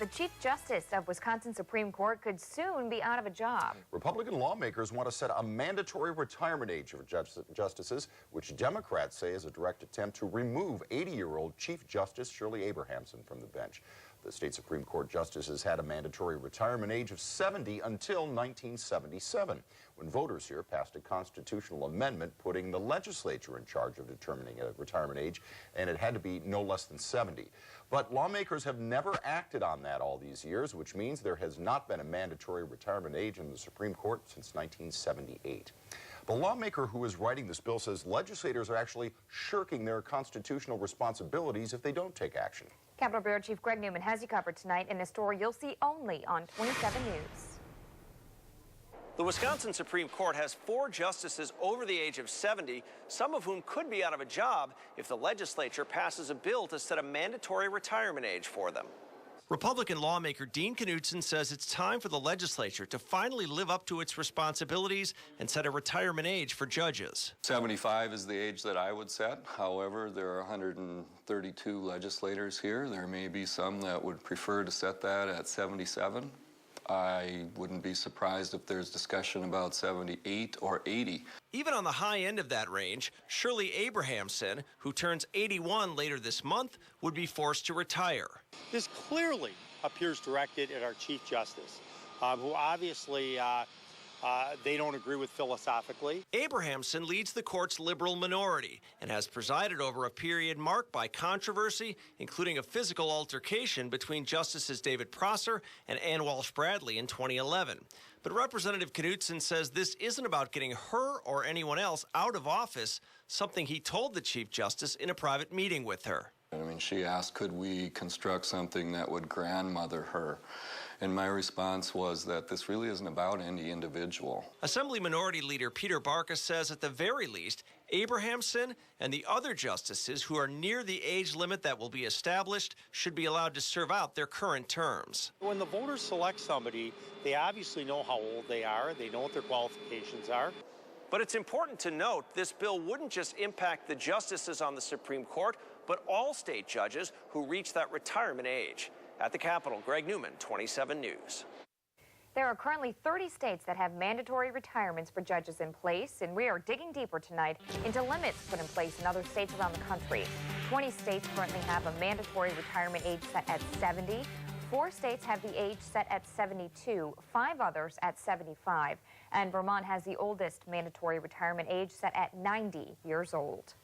Chief Justice of Wisconsin Supreme Court could soon be out of a job. Republican lawmakers want to set a mandatory retirement age for justices, which Democrats say is a direct attempt to remove 80-year-old Chief Justice Shirley Abrahamson from the bench. The state Supreme Court justices had a mandatory retirement age of 70 until 1977, when voters here passed a constitutional amendment putting the legislature in charge of determining a retirement age, and it had to be no less than 70. But lawmakers have never acted on that all these years, which means there has not been a mandatory retirement age in the Supreme Court since 1978. The lawmaker who is writing this bill says legislators are actually shirking their constitutional responsibilities if they don't take action. Capitol Bureau Chief Greg Newman has you covered tonight in a story you'll see only on 27 News. The Wisconsin Supreme Court has 4 justices over the age of 70, some of whom could be out of a job if the legislature passes a bill to set a mandatory retirement age for them. Republican lawmaker Dean Knutson says it's time for the legislature to finally live up to its responsibilities and set a retirement age for judges. 75 is the age that I would set. However, there are 132 legislators here. There may be some that would prefer to set that at 77. I wouldn't be surprised if there's discussion about 78 or 80. Even on the high end of that range, Shirley Abrahamson, who turns 81 later this month, would be forced to retire. This clearly appears directed at our Chief Justice, who obviously they don't agree with philosophically. Abrahamson leads the court's liberal minority and has presided over a period marked by controversy, including a physical altercation between Justices David Prosser and Ann Walsh Bradley in 2011. But Representative Knutson says this isn't about getting her or anyone else out of office, something he told the Chief Justice in a private meeting with her. I mean, she asked, could we construct something that would grandmother her? And my response was that this really isn't about any individual. Assembly Minority Leader Peter Barca says at the very least, Abrahamson and the other justices who are near the age limit that will be established should be allowed to serve out their current terms. When the voters select somebody, they obviously know how old they are, they know what their qualifications are. But it's important to note this bill wouldn't just impact the justices on the Supreme Court, but all state judges who reach that retirement age. At the Capitol, Greg Newman, 27 News. There are currently 30 states that have mandatory retirements for judges in place, and we are digging deeper tonight into limits put in place in other states around the country. 20 states currently have a mandatory retirement age set at 70. 4 states have the age set at 72, 5 others at 75, and Vermont has the oldest mandatory retirement age set at 90 years old.